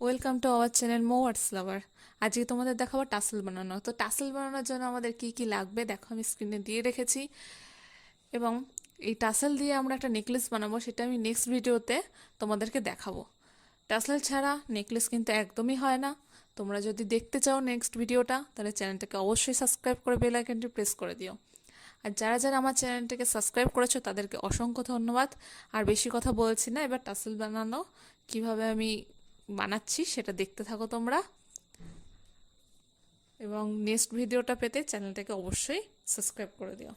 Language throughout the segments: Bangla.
Welcome to our channel mowers lover. আজকে তোমাদের দেখাবো টাসেল বানানো। তো টাসেল বানানোর জন্য আমাদের কি কি লাগবে দেখো, আমি স্ক্রিনে দিয়ে রেখেছি। এবং এই টাসেল দিয়ে আমরা একটা নেকলেস বানাবো, সেটা আমি নেক্সট ভিডিওতে তোমাদেরকে দেখাবো। টাসেল ছাড়া নেকলেস কিন্তু একদমই হয় না। তোমরা যদি দেখতে চাও নেক্সট ভিডিওটা, তাহলে চ্যানেলটাকে অবশ্যই সাবস্ক্রাইব করে বেল আইকনটি প্রেস করে দিও। আর যারা যারা আমার চ্যানেলটাকে সাবস্ক্রাইব করেছো তাদেরকে অসংখ্য ধন্যবাদ। আর বেশি কথা বলছি না, এবার টাসেল বানানো কিভাবে আমি বানাচ্ছি সেটা দেখতে থাকো তোমরা। এবং নেক্সট ভিডিওটা পেতে চ্যানেলটাকে অবশ্যই সাবস্ক্রাইব করে দিও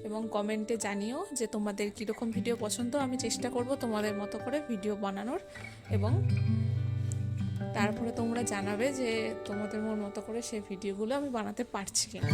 এবং কমেন্টে জানিও যে তোমাদের কীরকম ভিডিও পছন্দ। আমি চেষ্টা করব তোমাদের মতো করে ভিডিও বানানোর, এবং তারপরে তোমরা জানাবে যে তোমাদের মতো করে সেই ভিডিওগুলো আমি বানাতে পারছি কিনা।